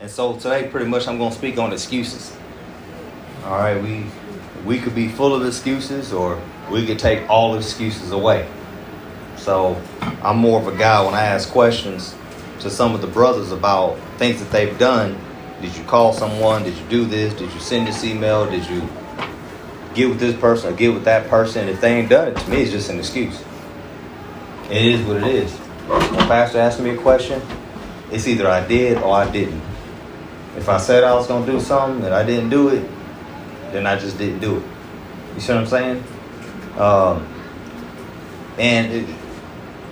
And so today, pretty much, I'm going to speak on excuses. All right, we could be full of excuses, or we could take all excuses away. So I'm more of a guy when I ask questions to some of the brothers about things that they've done. Did you call someone? Did you do this? Did you send this email? Did you get with this person or get with that person? If they ain't done it, to me, it's just an excuse. It is what it is. When pastor asks me a question, it's either I did or I didn't. If I said I was going to do something and I didn't do it, then I just didn't do it. You see what I'm saying?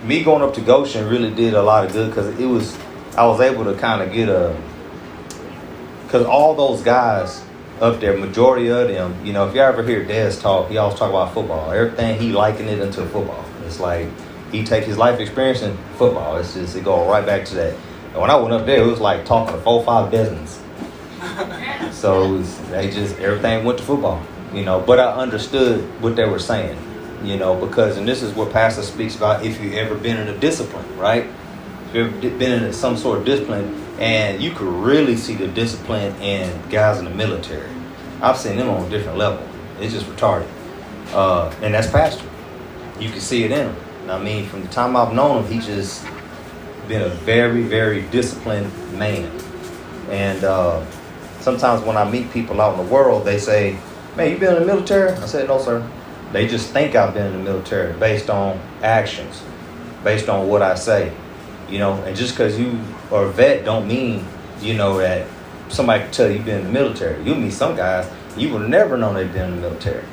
Me going up to Goshen really did a lot of good, because I was able to kind of get because all those guys up there, majority of them, if you ever hear Des talk, he always talk about football. Everything he liken it into football. It's like he take his life experience in football. It's just, it go right back to that. And when I went up there, it was like talking to 4 or 5 Desmonds. So everything went to football, but I understood what they were saying, because, and this is what pastor speaks about, if you've ever been in a discipline, right? If you've ever been in some sort of discipline, and you could really see the discipline in guys in the military. I've seen them on a different level. It's just retarded. And that's pastor. You can see it in him. I mean, from the time I've known him, he's just been a very, very disciplined man. And sometimes when I meet people out in the world, they say, "Man, you been in the military?" I said, "No, sir." They just think I've been in the military based on actions, based on what I say. And just because you are a vet don't mean, that somebody can tell you you've been in the military. You'll meet some guys, you would never know they've been in the military.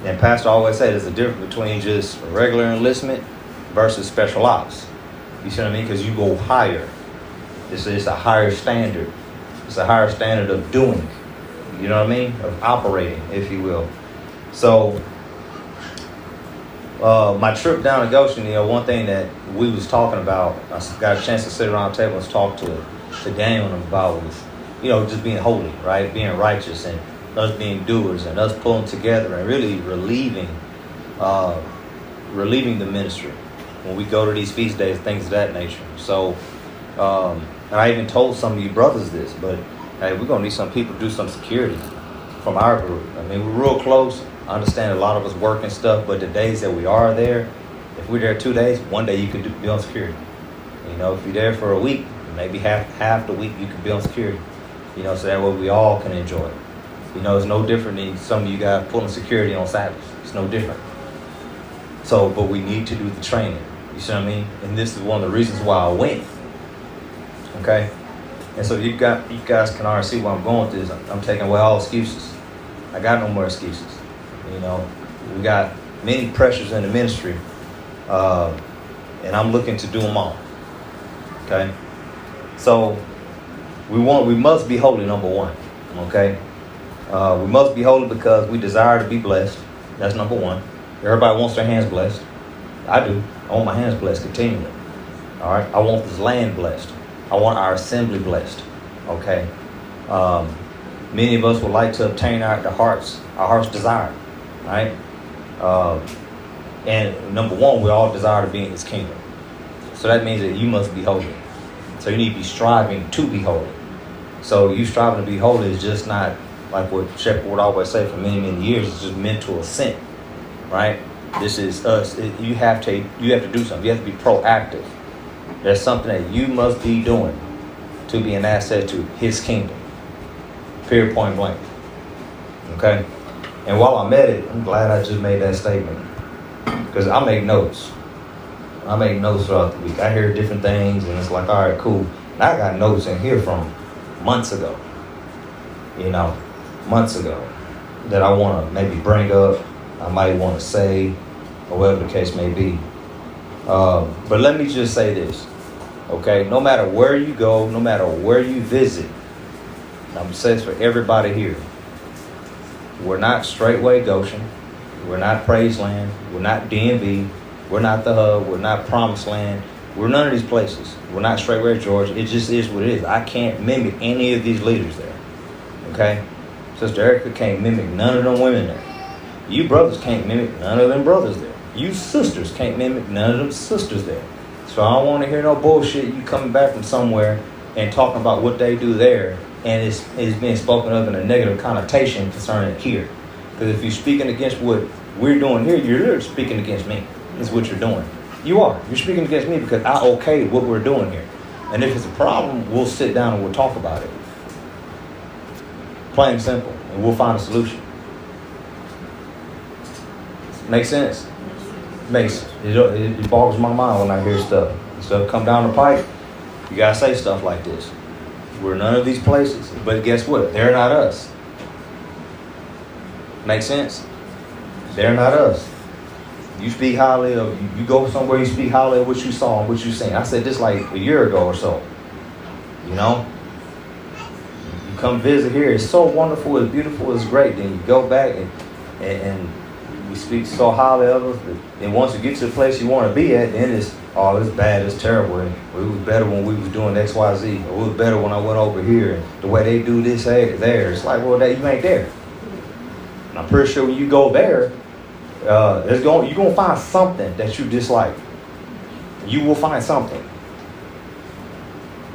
And pastor always said there's a difference between just regular enlistment versus special ops. You see what I mean? Because you go higher. It's a higher standard. It's a higher standard of doing. You know what I mean? Of operating, if you will. So, my trip down to Goshen, one thing that we was talking about, I got a chance to sit around the table and talk to Daniel and him about was, just being holy, right? Being righteous, and us being doers, and us pulling together and really relieving the ministry when we go to these feast days, things of that nature. So, and I even told some of you brothers this, but hey, we're going to need some people to do some security from our group. I mean, we're real close. I understand a lot of us work and stuff, but the days that we are there, if we're there 2 days, one day you could be on security. If you're there for a week, maybe half the week you could be on security. So that way we all can enjoy it. It's no different than some of you guys pulling security on Sabbath. It's no different. So, but we need to do the training. You see what I mean? And this is one of the reasons why I went. Okay? And so you guys can already see where I'm going with this. I'm taking away all excuses. I got no more excuses. We got many pressures in the ministry, and I'm looking to do them all. Okay? So we must be holy, number one. Okay? We must be holy because we desire to be blessed. That's number one. Everybody wants their hands blessed. I do. I want my hands blessed continually. All right? I want this land blessed. I want our assembly blessed. Okay? Many of us would like to obtain our heart's desire. Right? And number one, we all desire to be in His kingdom. So that means that you must be holy. So you need to be striving to be holy. So you striving to be holy is just not like what Shepherd would always say for many, many years. It's just mental assent. Right? This is us. You have to do something. You have to be proactive. There's something that you must be doing to be an asset to His kingdom. Period, point blank. Okay? And while I'm at it, I'm glad I just made that statement. Because I make notes. I make notes throughout the week. I hear different things, and it's like, all right, cool. And I got notes in here from months ago. Months ago. That I want to maybe bring up. I might want to say, or whatever the case may be. But let me just say this. Okay? No matter where you go, no matter where you visit, I'm going to say this for everybody here. We're not Straightway Goshen. We're not Praise Land. We're not DMV. We're not the Hub. We're not Promised Land. We're none of these places. We're not Straightway Georgia. It just is what it is. I can't mimic any of these leaders there. Okay? Sister Erica can't mimic none of them women there. You brothers can't mimic none of them brothers there. You sisters can't mimic none of them sisters there. So I don't want to hear no bullshit. You coming back from somewhere and talking about what they do there, and it's being spoken of in a negative connotation concerning here. Because if you're speaking against what we're doing here, you're literally speaking against me. Is what you're doing. You are. You're speaking against me because I okayed what we're doing here. And if it's a problem, we'll sit down and we'll talk about it. Plain and simple. And we'll find a solution. Makes sense? Makes it boggles my mind when I hear stuff. Stuff come down the pipe. You gotta say stuff like this. We're none of these places. But guess what? They're not us. Make sense? They're not us. You speak highly of, you go somewhere, you speak highly of what you saw and what you seen. I said this like a year ago or so. You know? You come visit here, it's so wonderful, it's beautiful, it's great. Then you go back and we speak so highly of us. And once you get to the place you want to be at, then it's bad, it's terrible. And it was better when we was doing X, Y, Z. Or it was better when I went over here. And the way they do this there. It's like, well, you ain't there. And I'm pretty sure when you go there, you're going to find something that you dislike. You will find something.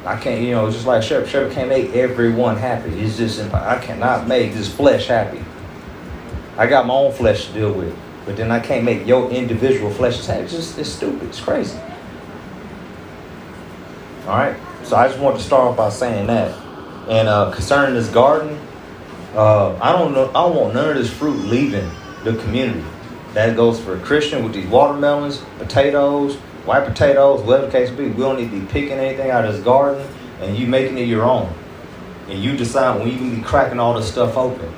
I can't, just like Shabbat can't make everyone happy. It's just, I cannot make this flesh happy. I got my own flesh to deal with. But then I can't make your individual flesh happy. It's stupid. It's crazy. All right? So I just want to start off by saying that. And concerning this garden, I don't want none of this fruit leaving the community. That goes for a Christian with these watermelons, potatoes, white potatoes, whatever the case be. We don't need to be picking anything out of this garden and you making it your own. And you decide when you can be cracking all this stuff open.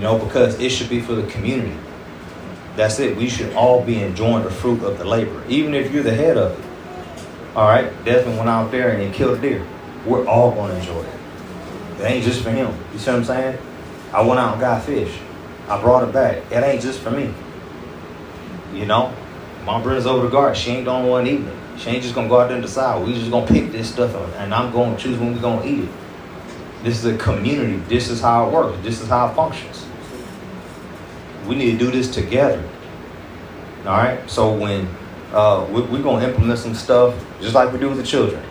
Because it should be for the community. That's it. We should all be enjoying the fruit of the labor, even if you're the head of it. All right? Desmond went out there and he killed a deer. We're all going to enjoy it. It ain't just for him. You see what I'm saying? I went out and got fish. I brought it back. It ain't just for me. Mom brings over the garden. She ain't the only one eating it. She ain't just going to go out there and decide. We just going to pick this stuff up, and I'm going to choose when we're going to eat it. This is a community. This is how it works. This is how it functions. We need to do this together. All right? So when we're going to implement some stuff, just like we do with the children.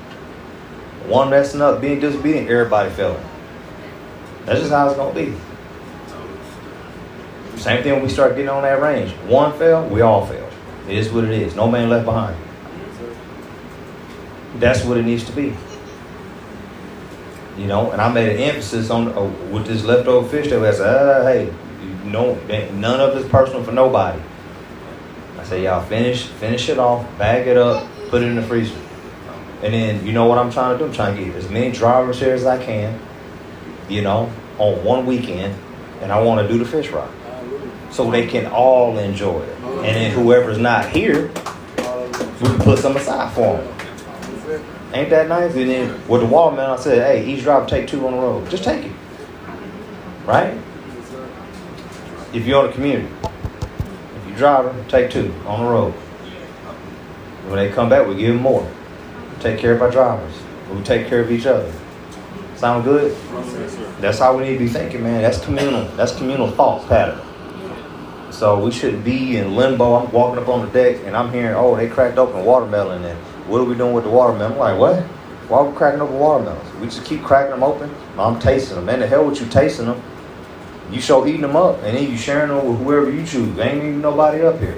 One messing up, being disobedient, everybody failing. That's just how it's going to be. Same thing when we start getting on that range. One fell, we all failed. It is what it is. No man left behind. That's what it needs to be. And I made an emphasis on with this leftover fish that I said, hey, none of it's personal for nobody. I said, y'all finish it off, bag it up, put it in the freezer. And then, you know what I'm trying to do? I'm trying to get as many drivers here as I can, on one weekend, and I want to do the fish fry. So they can all enjoy it. And then whoever's not here, we can put some aside for them. Ain't that nice? And then with the watermelon, I said, hey, each driver take 2 on the road. Just take it. Right? If you're in the community. If you driver, take 2 on the road. When they come back, we give them more. Take care of our drivers. We take care of each other. Sound good? That's how we need to be thinking, man. That's communal. That's communal thought pattern. So we shouldn't be in limbo. I'm walking up on the deck and I'm hearing, they cracked open watermelon. And what are we doing with the watermelon? I'm like, what? Why are we cracking open watermelons? We just keep cracking them open? I'm tasting them. Man, the hell with you tasting them? You show eating them up and then you sharing them with whoever you choose. There ain't even nobody up here.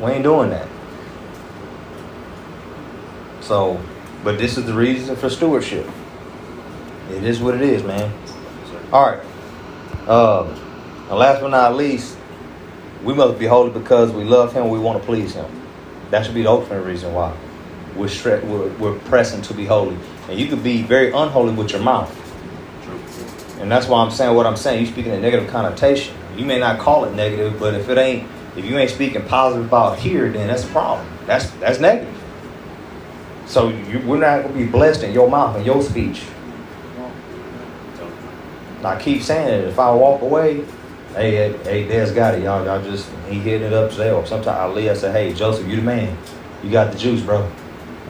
We ain't doing that. So, but this is the reason for stewardship. It is what it is, man. All right. And last but not least, we must be holy because we love him, we want to please him. That should be the ultimate reason why we're pressing to be holy. And you could be very unholy with your mouth. And that's why I'm saying what I'm saying. You're speaking a negative connotation. You may not call it negative, but if you ain't speaking positive about here, then that's a problem. That's negative. So we're not going to be blessed in your mouth and your speech. I keep saying it. If I walk away, hey, Dad's got it, y'all. He hitting it up today. Or sometimes I leave, I say, hey, Joseph, you the man. You got the juice, bro.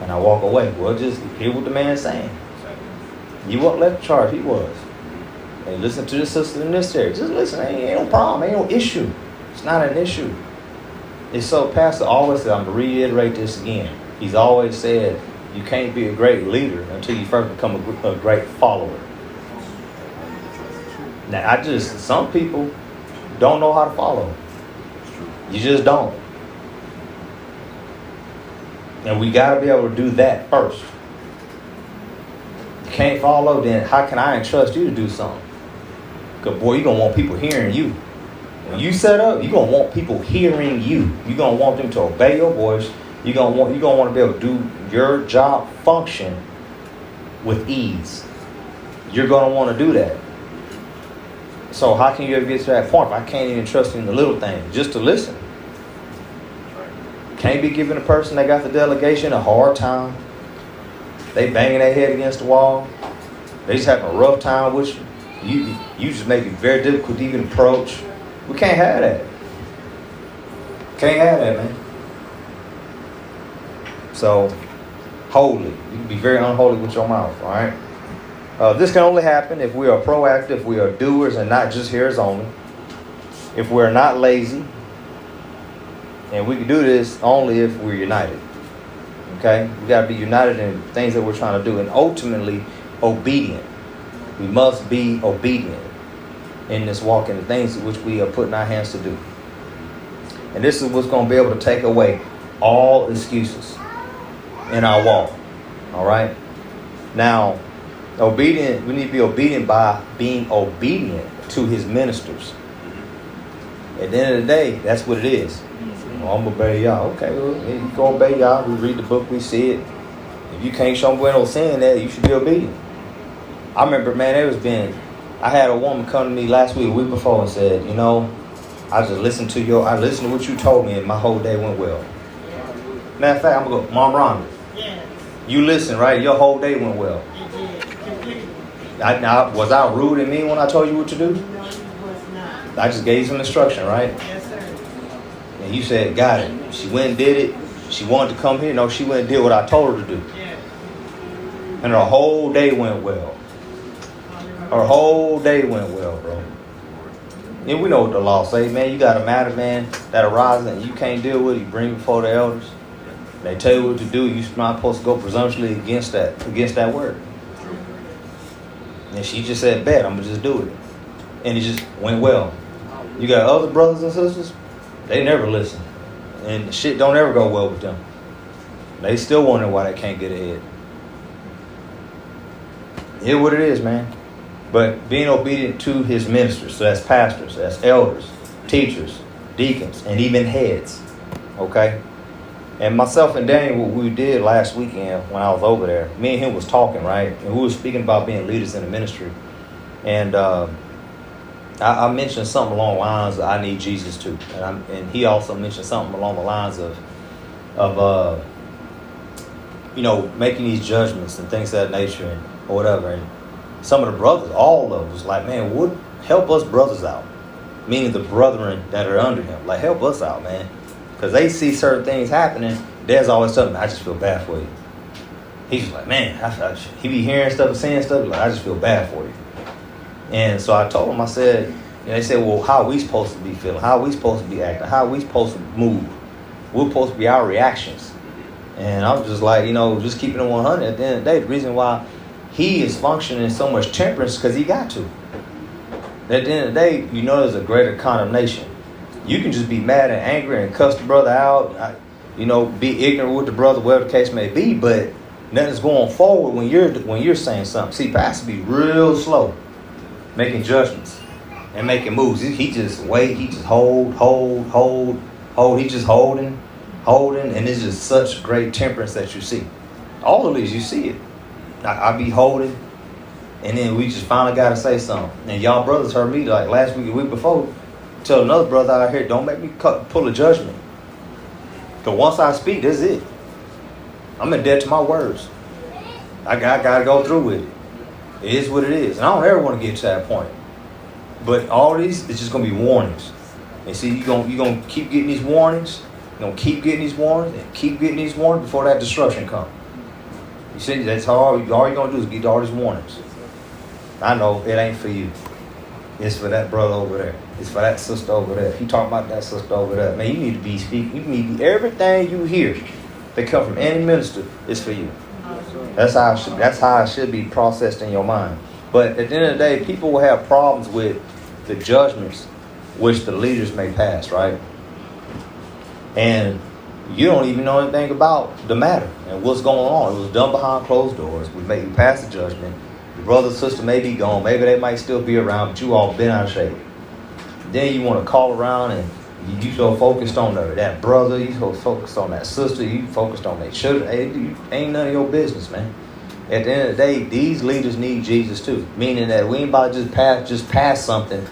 And I walk away. Well, just hear what the man's saying. You wasn't left in charge. He was. Hey, listen to this sister in this area. Just listen. Ain't no problem. Ain't no issue. It's not an issue. It's so Pastor always said, I'm going to reiterate this again. He's always said, You can't be a great leader until you first become a great follower. Now, some people don't know how to follow. You just don't. And we got to be able to do that first. You can't follow, then how can I entrust you to do something? Because, boy, you're going to want people hearing you. When you set up, you're going to want people hearing you. You're going to want them to obey your voice. You're going to want to be able to do your job function with ease. You're going to want to do that. So how can you ever get to that point if I can't even trust in the little things, just to listen? Can't be giving a person that got the delegation a hard time. They banging their head against the wall. They just having a rough time with you. You just make it very difficult to even approach. We can't have that. Can't have that, man. So, holy. You can be very unholy with your mouth, all right? This can only happen if we are proactive, we are doers, and not just hearers only. If we're not lazy. And we can do this only if we're united. Okay? We got to be united in things that we're trying to do. And ultimately, obedient. We must be obedient in this walk, in the things which we are putting our hands to do. And this is what's going to be able to take away all excuses in our walk. All right? Now, obedient, we need to be obedient by being obedient to his ministers. At the end of the day, that's what it is. Well, I'm going to obey y'all. Okay, well, you go obey y'all. We read the book, we see it. If you can't show me where no saying that, you should be obedient. I remember, man, I had a woman come to me last week, a week before, and said, I listened to what you told me, and my whole day went well. Matter of fact, I'm going to go, Mom Rhonda, you listen, right? Your whole day went well. Was I rude and mean when I told you what to do? No, you was not. I just gave you some instruction, right? Yes, sir. And you said, got it. She went and did it. She wanted to come here. No, she went and did what I told her to do. Yeah. And her whole day went well. Her whole day went well, bro. And we know what the law says, man. You got a matter, man, that arises and you can't deal with it. You bring it before the elders. They tell you what to do. You're not supposed to go presumptuously against that word. And she just said, bet, I'm going to just do it. And it just went well. You got other brothers and sisters, they never listen. And shit don't ever go well with them. They still wonder why they can't get ahead. Here's what it is, man. But being obedient to his ministers, so that's pastors, that's elders, teachers, deacons, and even heads. Okay? And myself and Danny, what we did last weekend when I was over there, me and him was talking, right? And we were speaking about being leaders in the ministry. And I mentioned something along the lines of I need Jesus too. And he also mentioned something along the lines of making these judgments and things of that nature or whatever. And some of the brothers, all of them, was like, man, would help us brothers out. Meaning the brethren that are under him. Like, help us out, man. Because they see certain things happening. Dad's always telling me, I just feel bad for you. He's just like, man, he be hearing stuff and saying stuff. Like, I just feel bad for you. And so I told him, I said, they said, well, how are we supposed to be feeling? How are we supposed to be acting? How are we supposed to move? We're supposed to be our reactions. And I was just like, just keeping it 100. At the end of the day, the reason why he is functioning in so much temperance because he got to. At the end of the day, there's a greater condemnation. You can just be mad and angry and cuss the brother out, be ignorant with the brother, whatever the case may be, but nothing's going forward when you're saying something. See, pastor be real slow making judgments and making moves. He just wait, he just hold. He just holding, and it's just such great temperance that you see. All of these, you see it. I be holding, and then we just finally got to say something. And y'all brothers heard me like last week, the week before, tell another brother out here, don't make me pull a judgment. Because once I speak, that's it. I'm in debt to my words. I got to go through with it. It is what it is. And I don't ever want to get to that point. But all these, it's just going to be warnings. And see, you're going to keep getting these warnings. You're going to keep getting these warnings and keep getting these warnings before that destruction comes. You see, that's all you're going to do is get all these warnings. I know it ain't for you. It's for that brother over there. It's for that sister over there. If you talking about that sister over there, man, you need to be speaking. You need to be, everything you hear that come from any minister is for you. That's how it should be processed in your mind. But at the end of the day, people will have problems with the judgments which the leaders may pass, right? And you don't even know anything about the matter and what's going on. It was done behind closed doors. We pass the judgment. The brother and sister may be gone. Maybe they might still be around, but you all been out of shape. Then you want to call around and you so focused on that brother, you so focused on that sister, you focused on their children. Ain't none of your business, man. At the end of the day, these leaders need Jesus too. Meaning that we ain't about to just pass something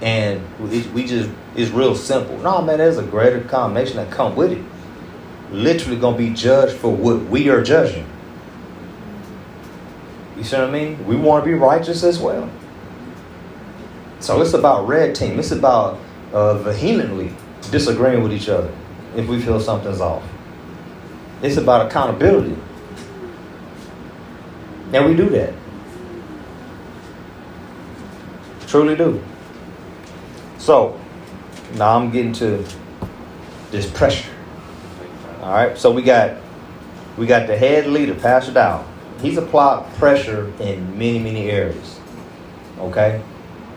and it's real simple. No, man, there's a greater combination that come with it. Literally gonna be judged for what we are judging. You see what I mean? We want to be righteous as well. So it's about red team. It's about vehemently disagreeing with each other if we feel something's off. It's about accountability. And we do that. Truly do. So, now I'm getting to this pressure. All right. So we got the head leader, Pastor Dow. He's applied pressure in many, many areas. Okay.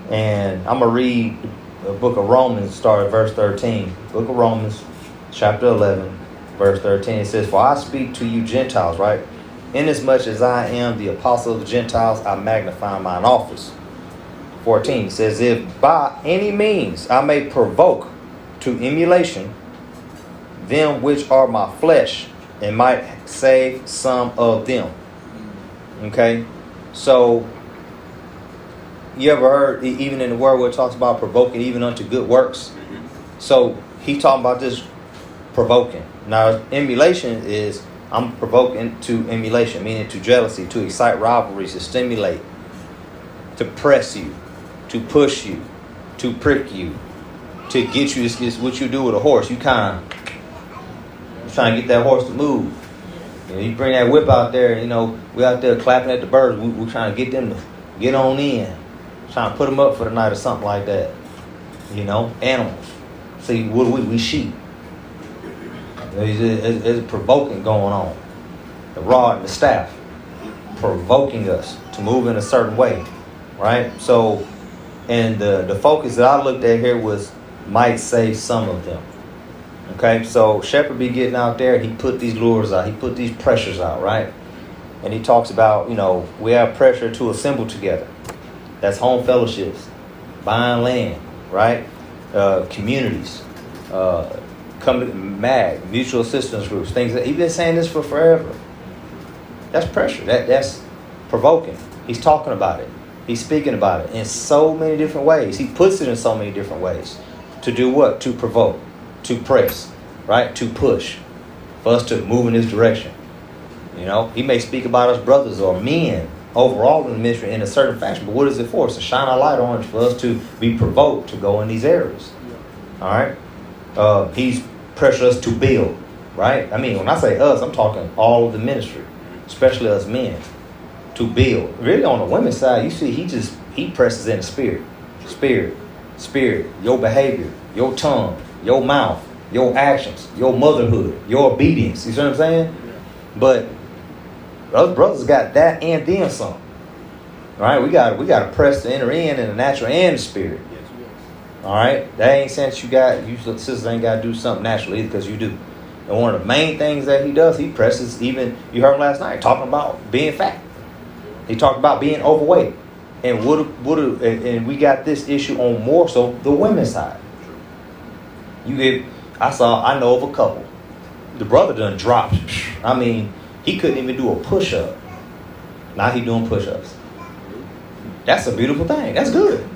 And I'm going to read the book of Romans, start at verse 13. Book of Romans, chapter 11, verse 13. It says, "For I speak to you Gentiles," right? "Inasmuch as I am the apostle of the Gentiles, I magnify mine office." 14 says, "If by any means I may provoke to emulation them which are my flesh, and might save some of them." Okay, so you ever heard, even in the word where it talks about provoking even unto good works? So he's talking about this provoking. Now, emulation is, I'm provoking to emulation, meaning to jealousy, to excite rivalries, to stimulate, to press you, to push you, to prick you, to get you. It's what you do with a horse. You kind of trying to get that horse to move. You bring that whip out there, we out there clapping at the birds. We're trying to get them to get on in. Trying to put them up for the night or something like that. Animals. See, what are we sheep. There's provoking going on. The rod and the staff provoking us to move in a certain way, right? So, and the focus that I looked at here was might save some of them. Okay, so Shepherd be getting out there. He put these lures out. He put these pressures out, right? And he talks about, we have pressure to assemble together. That's home fellowships, buying land, right? Communities, mutual assistance groups, things that he's been saying this for forever. That's pressure. That's provoking. He's talking about it. He's speaking about it in so many different ways. He puts it in so many different ways. To do what? To provoke, to press, right? To push, for us to move in this direction. He may speak about us brothers or men overall in the ministry in a certain fashion, but what is it for? It's to shine a light on it for us to be provoked to go in these areas. All right. He's pressured us to build, right? I mean, when I say us, I'm talking all of the ministry, especially us men, to build. Really, on the women's side, you see, he presses in the spirit, your behavior, your tongue, your mouth, your actions, your motherhood, your obedience. You see what I'm saying? But us brothers got that and then some. All right, we got to press to enter in the natural and the spirit. All right, that ain't since you sisters ain't got to do something naturally, because you do. And one of the main things that he does, he presses. Even you heard him last night talking about being fat. He talked about being overweight, and and we got this issue on more so the women's side. I know of a couple. The brother done dropped. I mean, he couldn't even do a push-up. Now he doing push-ups. That's a beautiful thing. That's good.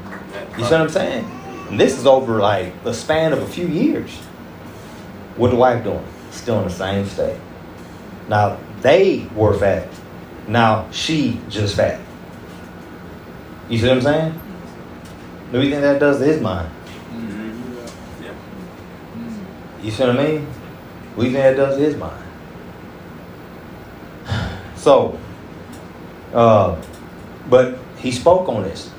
You see what I'm saying? And this is over like the span of a few years. What the wife doing? Still in the same state. Now they were fat. Now she just fat. You see what I'm saying? What do you think that does to his mind? You see what I mean? What do you think that does to his mind? So, but he spoke on this.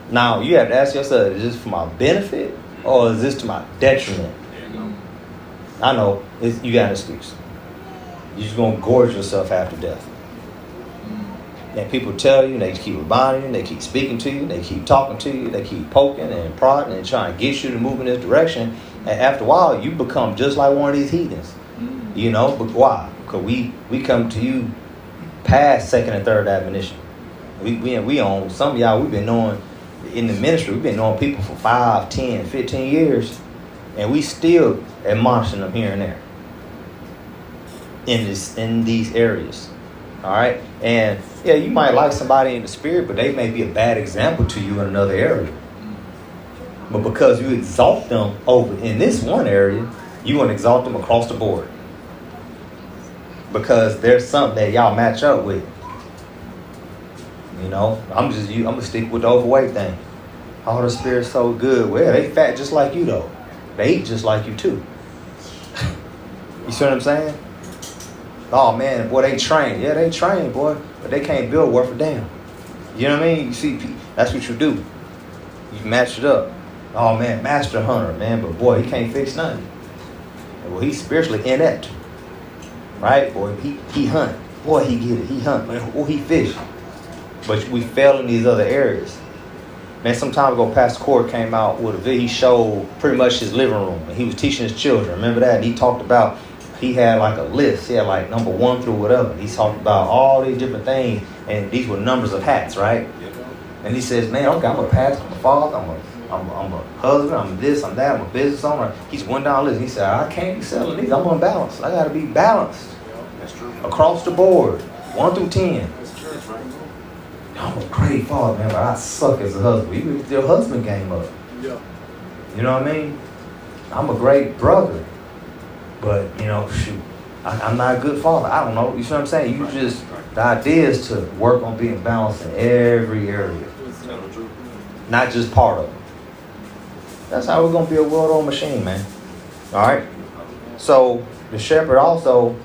Now, you have to ask yourself, is this for my benefit or is this to my detriment? I know, you got an excuse. You're just going to gorge yourself after death. And people tell you, they keep reminding you, they keep speaking to you, they keep talking to you, they keep poking and prodding and trying to get you to move in this direction. And after a while, you become just like one of these heathens. You know, but why? Because we come to you past second and third admonition. We on, some of y'all, we've been knowing, in the ministry, we've been knowing people for 5, 10, 15 years. And we still admonishing them here and there. In these areas. All right, and yeah, you might like somebody in the spirit, but they may be a bad example to you in another area. But because you exalt them over in this one area, you want to exalt them across the board. Because there's something that y'all match up with. You know, I'm gonna stick with the overweight thing. Oh, the spirit's so good. Well, they fat just like you though. They eat just like you too. You see what I'm saying? Oh man, boy, they train. Yeah, they train, boy, but they can't build worth a damn. You know what I mean? You see, that's what you do. You match it up. Oh man, master hunter, man, but boy, he can't fix nothing. Well, he's spiritually inept, right? Boy, he hunt. Boy, he get it. He hunt. Man, boy, he fish. But we fail in these other areas. Man, some time ago, Pastor Cord came out with a video. He showed pretty much his living room, and he was teaching his children. Remember that? And he talked about. He had like a list. He had like number 1 through whatever. He talked about all these different things, and these were numbers of hats, right? And he says, "Man, okay, I'm a pastor, I'm a father, I'm a husband, I'm this, I'm that, I'm a business owner." He's went down the list. He said, "I can't be selling these. I'm unbalanced. I got to be balanced across the board, 1 through 10." I'm a great father, man, but I suck as a husband. You lift your husband game up. You know what I mean? I'm a great brother. But, you know, shoot, I'm not a good father. I don't know. You see what I'm saying? The idea is to work on being balanced in every area. Not just part of it. That's how we're going to be a well-oiled machine, man. All right? So, the shepherd also,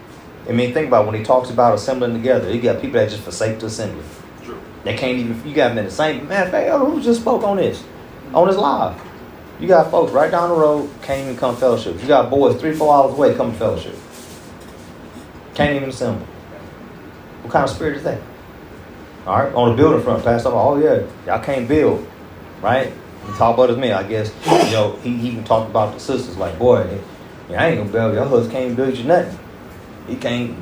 I mean, think about when he talks about assembling together. You got people that just forsake the assembly. They can't even, you got them in the same, man, who just spoke on this live? You got folks right down the road, can't even come fellowship. You got boys 3-4 hours away come to fellowship. Can't even assemble. What kind of spirit is that? All right, on the building front, Pastor, oh yeah, y'all can't build, right? He talked about his man, I guess. You know, he even talked about the sisters, like, boy, I ain't gonna build. Your husband can't even build you nothing. He can't,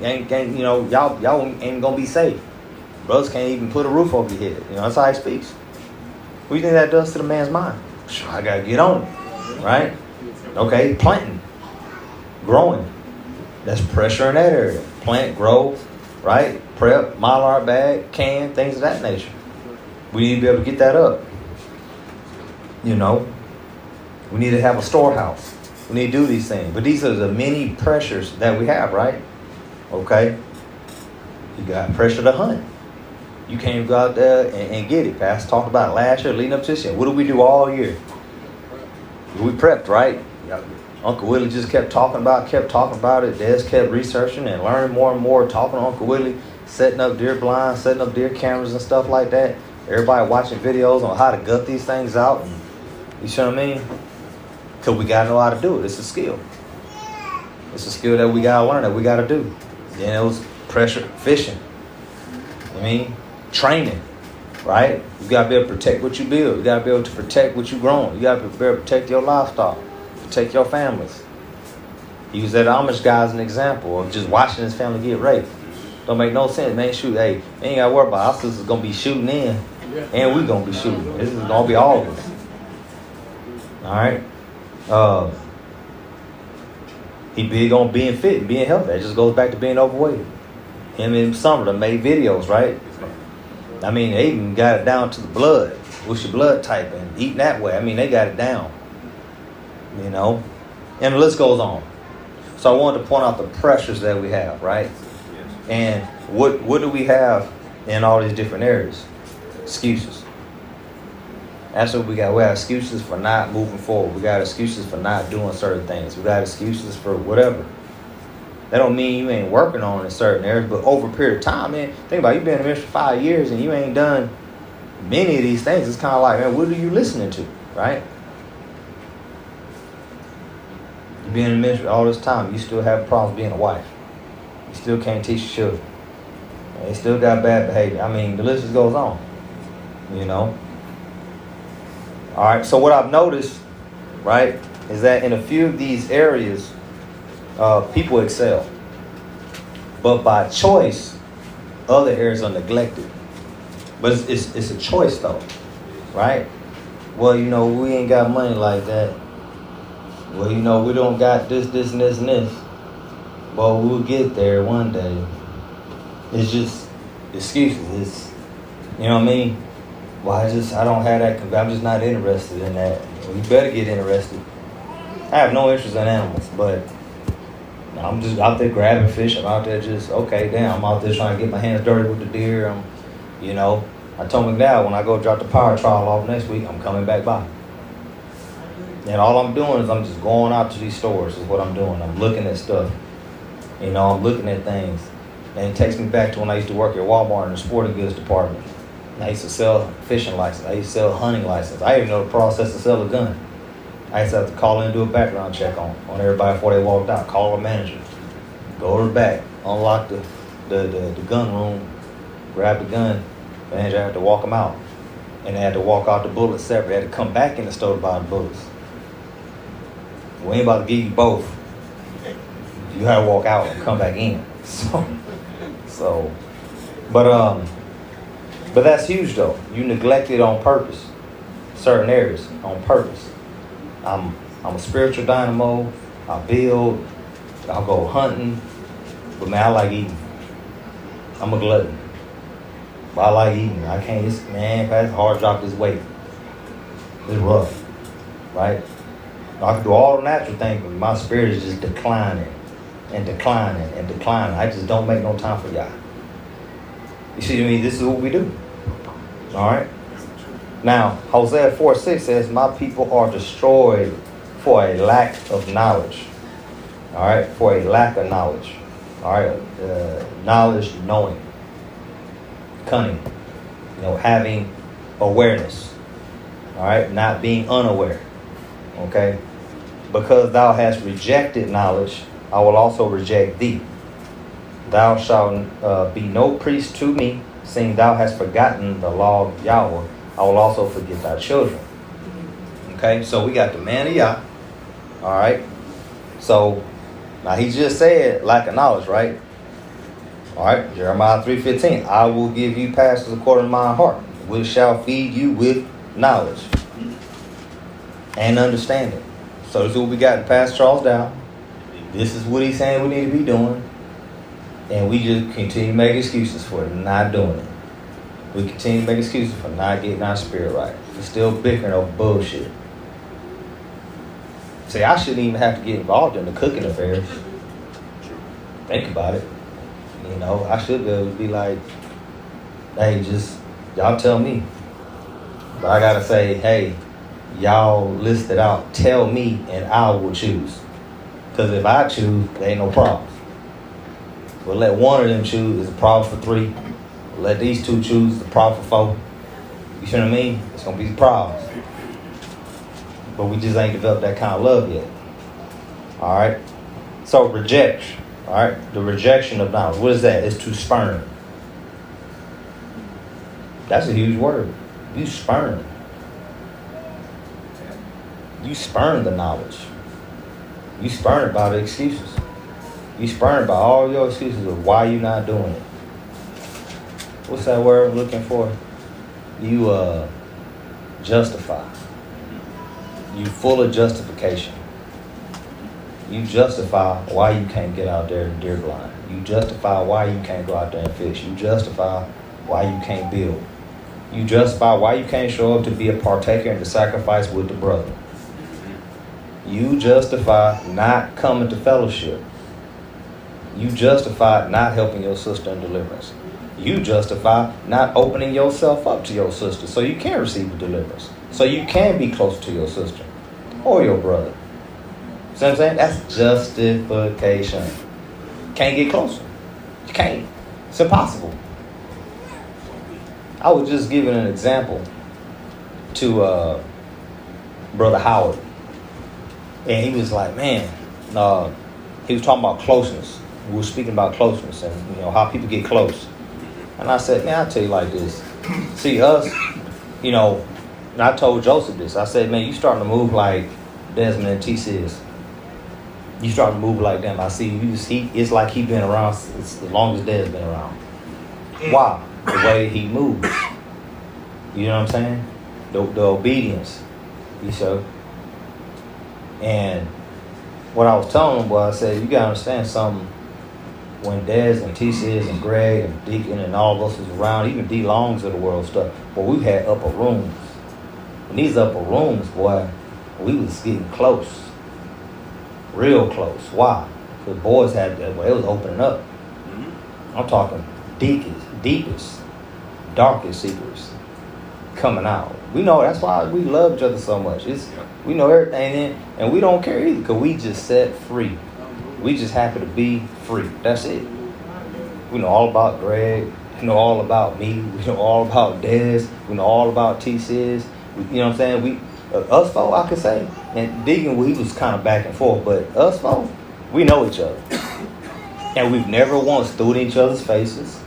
you know, y'all ain't gonna be safe. Brothers can't even put a roof over your head. You know, that's how he speaks. What do you think that does to the man's mind? Sure, I gotta get on it, right? Okay, planting, growing. That's pressure in that area. Plant, grow, right? Prep, mylar bag, can, things of that nature. We need to be able to get that up. You know, we need to have a storehouse. We need to do these things. But these are the many pressures that we have, right? Okay. You got pressure to hunt. You can't go out there and get it. Pastor talked about it last year, leading up to this year. What do we do all year? We prepped, right? Uncle Willie just kept talking about it. Des kept researching and learning more and more, talking to Uncle Willie, setting up deer blinds, setting up deer cameras and stuff like that. Everybody watching videos on how to gut these things out. And, you see what I mean? Because we got to know how to do it. It's a skill. It's a skill that we got to learn, that we got to do. Then it was pressure fishing. I mean, training, right? You got to be able to protect what you build. You got to be able to protect what you growing. You got to be able to protect your livestock, protect your families. Use that Amish guy as an example of just watching his family get raped. Don't make no sense, man. Shoot, hey, we ain't got to worry about it. Our sister's going to be shooting in, and we going to be shooting. This is going to be all of us. All right? He big on being fit and being healthy. That just goes back to being overweight. Him and Summer made videos, right? I mean, they even got it down to the blood. What's your blood type? And eating that way. I mean, they got it down. You know? And the list goes on. So I wanted to point out the pressures that we have, right? And what do we have in all these different areas? Excuses. That's what we got. We have excuses for not moving forward. We got excuses for not doing certain things. We got excuses for whatever. That don't mean you ain't working on it in certain areas, but over a period of time, man, think about it, you've been in the ministry for 5 years and you ain't done many of these things. It's kind of like, man, what are you listening to, right? You've been in the ministry all this time. You still have problems being a wife. You still can't teach children. They still got bad behavior. I mean, the list just goes on. You know. All right. So what I've noticed, right, is that in a few of these areas, people excel, but by choice, other areas are neglected. But it's a choice though, right? Well, you know, we ain't got money like that. Well, you know, we don't got this, and this, and this. Well, we'll get there one day. It's just excuses. It's, you know what I mean? Well, I don't have that. I'm just not interested in that. Well, you better get interested. I have no interest in animals, but I'm just out there grabbing fish. I'm out there just, okay, damn, I'm out there trying to get my hands dirty with the deer. You know, I told McDowell when I go drop the power trowel off next week, I'm coming back by. And all I'm doing is I'm just going out to these stores is what I'm doing. I'm looking at stuff. You know, I'm looking at things. And it takes me back to when I used to work at Walmart in the sporting goods department. I used to sell fishing license. I used to sell hunting license. I even know the process to sell a gun. I used to have to call in and do a background check on everybody before they walked out. Call a manager. Go to the back. Unlock the gun room. Grab the gun. Manager had to walk them out. And they had to walk out the bullets separate. They had to come back in the store to buy the bullets. We ain't about to give you both. You had to walk out and come back in. But that's huge though. You neglect it on purpose. Certain areas on purpose. I'm a spiritual dynamo. I build. I'll go hunting. But man, I like eating. I'm a glutton. But I like eating. I can't. It's hard to drop this weight. It's rough, right? I can do all the natural things, but my spirit is just declining and declining and declining. I just don't make no time for y'all. You see what I mean? This is what we do. All right? Now, Hosea 4:6 says, my people are destroyed for a lack of knowledge. All right? For a lack of knowledge. All right? Knowledge, knowing. Cunning. You know, having awareness. All right? Not being unaware. Okay? Because thou hast rejected knowledge, I will also reject thee. Thou shalt be no priest to me, seeing thou hast forgotten the law of Yahweh. I will also forget thy children. Okay, so we got the man of Yah. All right. So now he just said lack of knowledge, right? All right, Jeremiah 3:15. I will give you pastors according to my heart, which shall feed you with knowledge and understanding. So this is what we got to pass Charles down. This is what he's saying we need to be doing. And we just continue to make excuses for not doing it. We continue to make excuses for not getting our spirit right. For still bickering over bullshit. See, I shouldn't even have to get involved in the cooking affairs. Think about it. You know, I should be able to be like, hey, just, y'all tell me. But I got to say, hey, y'all list it out. Tell me and I will choose. Because if I choose, there ain't no problem. But let one of them choose, it's a problem for three. Let these two choose, it's a problem for four. You see what I mean? It's going to be problems. But we just ain't developed that kind of love yet. All right? So rejection. All right? The rejection of knowledge. What is that? It's to spurn. That's a huge word. You spurn. You spurn the knowledge. You spurn it by the excuses. You spurn it by all your excuses of why you're not doing it. What's that word I'm looking for? You justify. You full of justification. You justify why you can't get out there and deer blind. You justify why you can't go out there and fish. You justify why you can't build. You justify why you can't show up to be a partaker in the sacrifice with the brother. You justify not coming to fellowship. You justify not helping your sister in deliverance. You justify not opening yourself up to your sister so you can receive the deliverance. So you can be close to your sister or your brother. See what I'm saying? That's justification. Can't get closer. You can't. It's impossible. I was just giving an example to Brother Howard. And he was like, man, he was talking about closeness. we were speaking about closeness and, you know, how people get close. And I said, man, I'll tell you like this. See, us, you know, and I told Joseph this. I said, man, you starting to move like Desmond and T-Sis. You starting to move like them. I see you. It's like he been around as long as Des been around. Why? The way he moves. You know what I'm saying? The obedience. You so. And what I was telling him was, I said, you gotta understand something. When Des and T-Sis and Greg and Deacon and all of us was around, even D Longs of the world stuff, but we had upper rooms. In these upper rooms, boy, we was getting close. Real close. Why? Because boys had, well, it was opening up. I'm talking deepest, darkest secrets coming out. We know, that's why we love each other so much. We know everything in, and we don't care either, because we just set free. We just happen to be free. That's it. We know all about Greg. We know all about me. We know all about Dez. We know all about T-Sis. You know what I'm saying? Us four, I could say. And Deacon, well, he was kind of back and forth. But us four, we know each other. And we've never once threw in each other's faces.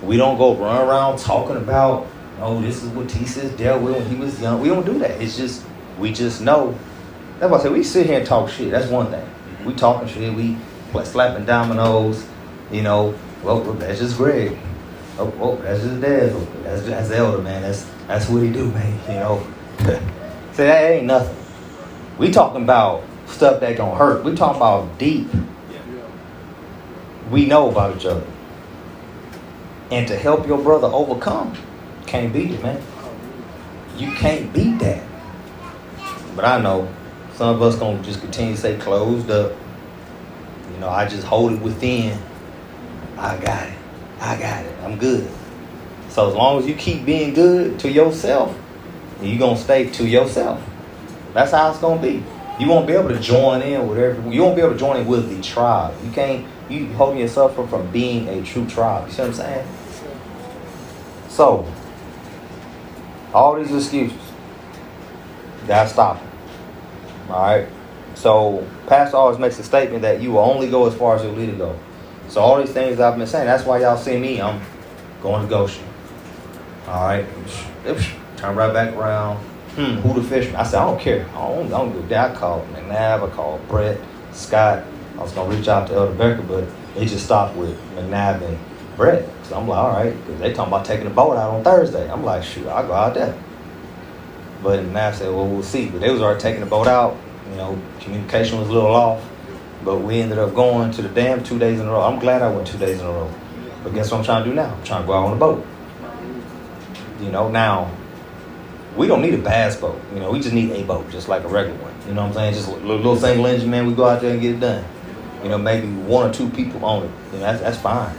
We don't go run around talking about, oh, this is what T-Sis dealt with when he was young. We don't do that. It's just, we just know. That's why I say we sit here and talk shit. That's one thing. We talking shit. We slapping dominoes. You know, well, that's just Greg. Oh, that's just Dad. That's Elder, man. That's what he do, man. You know. So that ain't nothing. We talking about stuff that gonna hurt. We talking about deep. We know about each other. And to help your brother overcome, can't beat it, man. You can't beat that. But I know some of us gonna just continue to stay closed up. You know, I just hold it within. I got it. I'm good. So as long as you keep being good to yourself, you're going to stay to yourself. That's how it's going to be. You won't be able to join in with everyone. You won't be able to join in with the tribe. You holding yourself from being a true tribe. You see what I'm saying? So, all these excuses, you got to stop them. All right? So, Pastor always makes a statement that you will only go as far as your leader go. So all these things I've been saying, that's why y'all see me, I'm going to Goshen. All right. Turn right back around. Who the fisherman? I said, I don't care. I don't do that. I called McNabb. I called Brett, Scott. I was going to reach out to Elder Becker, but it just stopped with McNabb and Brett. So I'm like, all right. Because they talking about taking the boat out on Thursday. I'm like, shoot, I'll go out there. But McNabb said, well, we'll see. But they was already taking the boat out. You know, communication was a little off. But we ended up going to the dam 2 days in a row. I'm glad I went 2 days in a row. But guess what I'm trying to do now? I'm trying to go out on a boat. You know, now, we don't need a bass boat. You know, we just need a boat, just like a regular one. You know what I'm saying? Just a little single engine, man. We go out there and get it done. You know, maybe 1 or 2 people on it. You know, that's fine.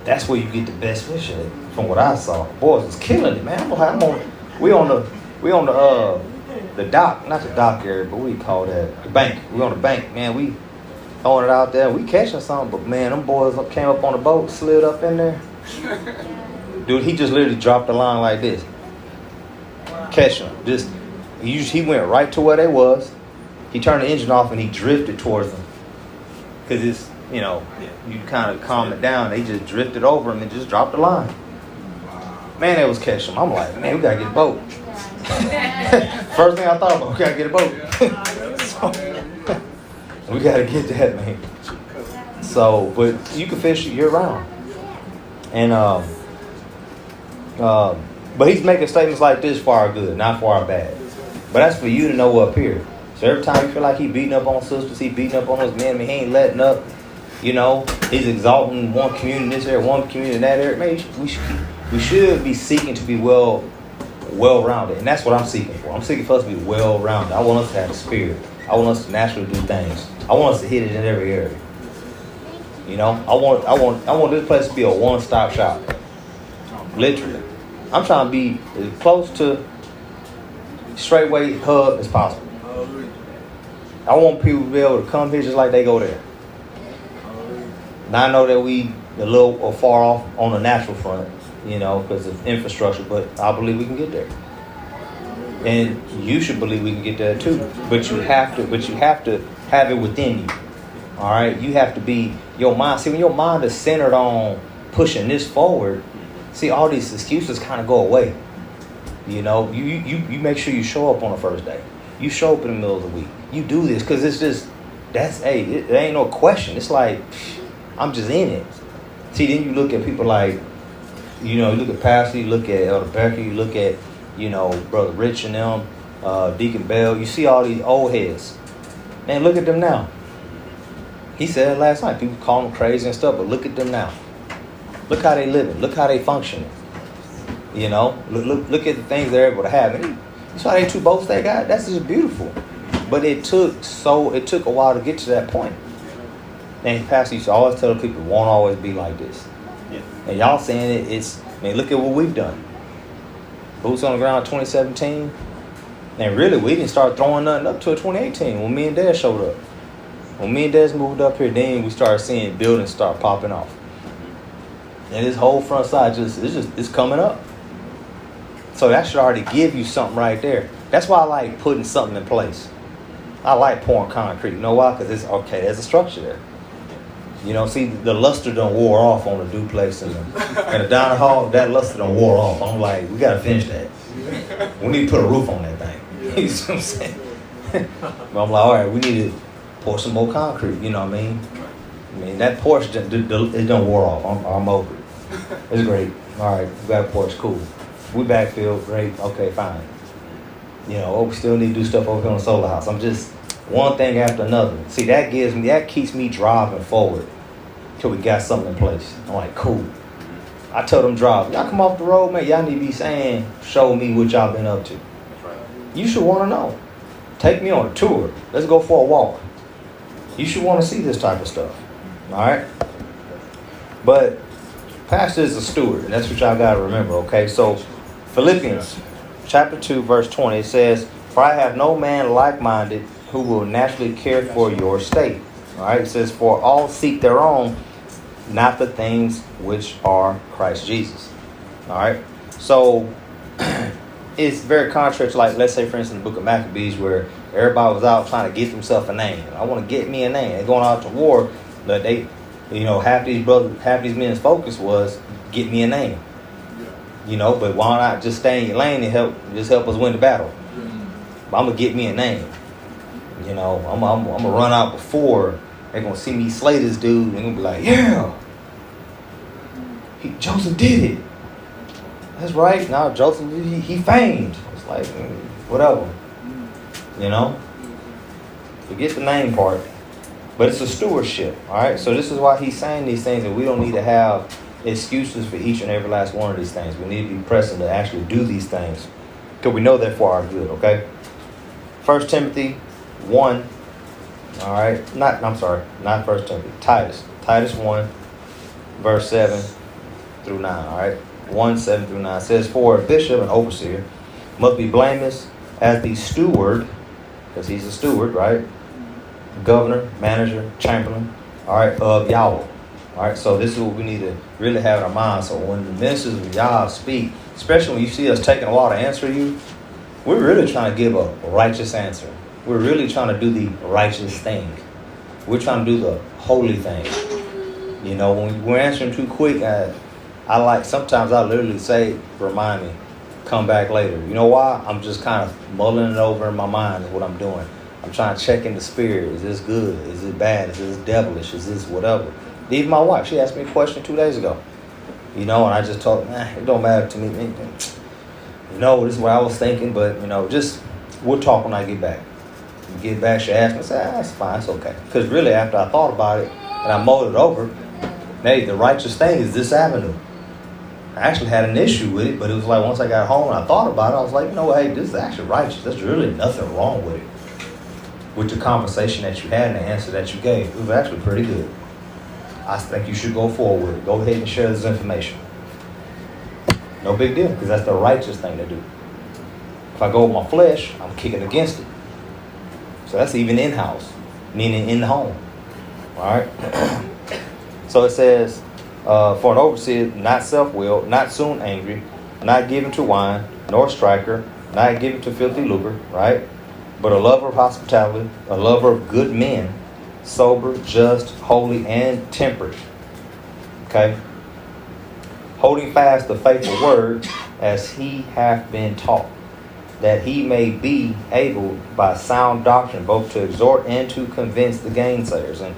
That's where you get the best fish at, from what I saw. Boys is killing it, man. We on the dock, not the dock area, but what do you call that? The bank. We on the bank, man. We throwing it out there. We catching something, but man, them boys came up on the boat, slid up in there. Dude, he just literally dropped the line like this. Catch them. He went right to where they was. He turned the engine off and he drifted towards them. Because it's, you know, you kind of calm it down. They just drifted over him and just dropped the line. Man, they was catching them. I'm like, man, we got to get a boat. First thing I thought about, we got to get a boat. We got to get that, man. So, but you can fish year round. And, but he's making statements like this for our good, not for our bad. But that's for you to know up here. So every time you feel like he beating up on sisters, he beating up on us men, he ain't letting up. You know, he's exalting one community in this area, one community in that area. Man, we should be seeking to be well-rounded. And that's what I'm seeking for. I'm seeking for us to be well-rounded. I want us to have a spirit. I want us to naturally do things. I want us to hit it in every area. You know, I want this place to be a one-stop shop. Literally. I'm trying to be as close to straightway hub as possible. I want people to be able to come here just like they go there. Now I know that we a little far off on the natural front, you know, because of infrastructure, but I believe we can get there. And you should believe we can get there too. But you have to have it within you. All right? You have to be Your mind, see, when your mind is centered on pushing this forward, see, all these excuses kind of go away. You know, you make sure you show up on the first day. You show up in the middle of the week. You do this because it's just, it ain't no question. It's like, I'm just in it. See, then you look at people like, you know, you look at Pastor, you look at Elder Becker, you look at, you know, Brother Rich and them, Deacon Bell. You see all these old heads. Man, look at them now. He said it last night. People call them crazy and stuff, but look at them now. Look how they living. Look how they functioning. You know, look at the things they're able to have. And you saw they 2 boats they got. That's just beautiful. But it took a while to get to that point. And Pastor used to always tell people, it won't always be like this. Yeah. And y'all saying look at what we've done. Boots on the ground 2017. And really, we didn't start throwing nothing up till 2018 when me and Dad showed up. When me and Dad moved up here, then we started seeing buildings start popping off. And this whole front side it's coming up. So that should already give you something right there. That's why I like putting something in place. I like pouring concrete. You know why? Because it's okay. There's a structure there. You know, see, the luster done wore off on the duplex and the dining hall. That luster done wore off. I'm like, we got to finish that. We need to put a roof on that thing. You see what I'm saying? But I'm like, all right, we need to pour some more concrete. You know what I mean? That porch, it done wore off. I'm over it. It's great. All right, we got a porch. Cool. We backfield. Great. Okay, fine. You know, we still need to do stuff over here on the solar house. I'm just one thing after another. See, that keeps me driving forward till we got something in place. I'm like, cool. I tell them drivers, y'all come off the road, man. Y'all need to be saying, show me what y'all been up to. You should want to know. Take me on a tour. Let's go for a walk. You should want to see this type of stuff. All right? But Pastor is a steward, and that's what y'all got to remember, okay? So Philippians chapter 2, verse 20, it says, for I have no man like-minded who will naturally care for your state. All right? It says, for all seek their own, not the things which are Christ Jesus. All right? So it's very contrary to, like, let's say, for instance, the book of Maccabees, where everybody was out trying to get themselves a name. I want to get me a name. They're going out to war, but they, you know, half these men's focus was get me a name. You know, but why not just stay in your lane and help us win the battle? But I'm gonna get me a name. You know, I'm gonna run out before they're gonna see me slay this dude. And they're gonna be like, yeah, Joseph did it. That's right. Now Joseph, he famed. It's like whatever. You know, forget the name part. But it's a stewardship. All right. So this is why he's saying these things, and we don't need to have excuses for each and every last one of these things. We need to be pressing to actually do these things because we know they're for our good. Okay. 1 Timothy 1. All right. Not 1 Timothy. Titus 1, verse 7 through 9. All right. 1, 7 through 9 says, for a bishop and overseer must be blameless as the steward, because he's a steward, right? Governor, manager, chamberlain, all right, of Yahweh. All right, so this is what we need to really have in our mind. So when the ministers of Yah speak, especially when you see us taking a while to answer you, we're really trying to give a righteous answer. We're really trying to do the righteous thing. We're trying to do the holy thing. You know, when we're answering too quick, sometimes I literally say, remind me, come back later. You know why? I'm just kind of mulling it over in my mind is what I'm doing. I'm trying to check in the spirit. Is this good? Is it bad? Is this devilish? Is this whatever? Even my wife, she asked me a question 2 days ago. You know, and I just told her, it don't matter to me. You know, this is what I was thinking, but, you know, we'll talk when I get back. Get back, she asked me, I said, that's fine, it's okay. Because really, after I thought about it, and I mulled it over, hey, the righteous thing is this avenue. I actually had an issue with it, but it was like once I got home and I thought about it, I was like, hey, this is actually righteous. There's really nothing wrong with it. With the conversation that you had and the answer that you gave, it was actually pretty good. I think you should go forward with it. Go ahead and share this information. No big deal, because that's the righteous thing to do. If I go with my flesh, I'm kicking against it. So that's even in-house, meaning in the home. All right? So it says, for an overseer, not self-willed, not soon angry, not given to wine, nor striker, not given to filthy lucre, right? But a lover of hospitality, a lover of good men, sober, just, holy, and temperate. Okay? Holding fast the faithful word as he hath been taught, that he may be able by sound doctrine both to exhort and to convince the gainsayers. And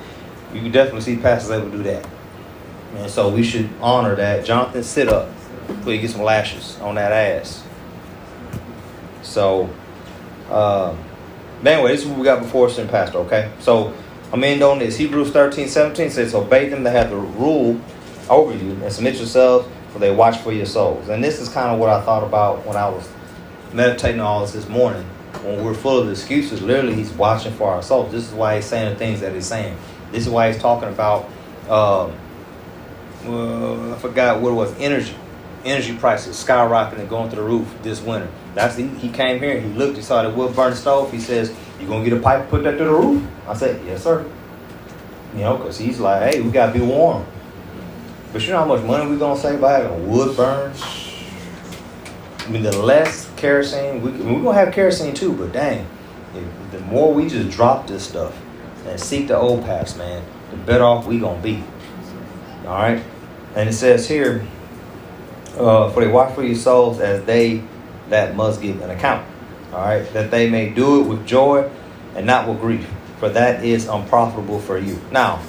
you can definitely see pastors able to do that. And so we should honor that. Jonathan, sit up so you get some lashes on that ass. So, but anyway, this is what we got before us in Pastor, okay? So, I'm end on this. Hebrews 13:17 says, obey them that have the rule over you and submit yourselves, for they watch for your souls. And this is kind of what I thought about when I was meditating on all this morning. When we're full of excuses, literally he's watching for our souls. This is why he's saying the things that he's saying. This is why he's talking about, I forgot what it was, energy prices skyrocketing and going through the roof this winter. He came here and he looked, he saw the wood burning stove. He says, you gonna get a pipe and put that to the roof? I said, yes, sir. Because he's like, hey, we gotta be warm. But you know how much money we're gonna save by having a wood burn? I mean, the less kerosene, we're gonna have kerosene too, but dang, the more we just drop this stuff and seek the old paths, man, the better off we gonna be. All right? And it says here, for they watch for your souls as they that must give an account. All right? That they may do it with joy and not with grief, for that is unprofitable for you. Now,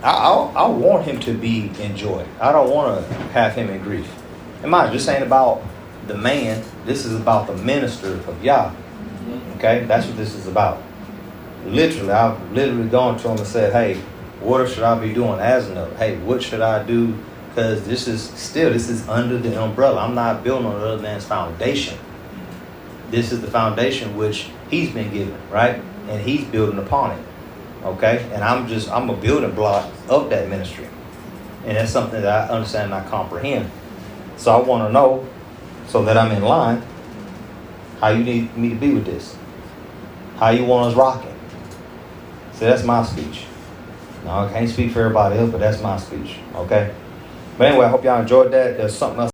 I want him to be in joy. I don't want to have him in grief. And mind, this ain't about the man. This is about the minister of Yah. Okay? That's what this is about. I've literally gone to him and said, hey, what should I be doing as another? Hey, what should I do? Because this is under the umbrella. I'm not building on another man's foundation. This is the foundation which he's been given, right? And he's building upon it. Okay? And I'm a building block of that ministry. And that's something that I understand and I comprehend. So I want to know, so that I'm in line, how you need me to be with this. How you want us rocking. So that's my speech. Now, I can't speak for everybody else, but that's my speech. Okay? But anyway, I hope y'all enjoyed that. There's something else.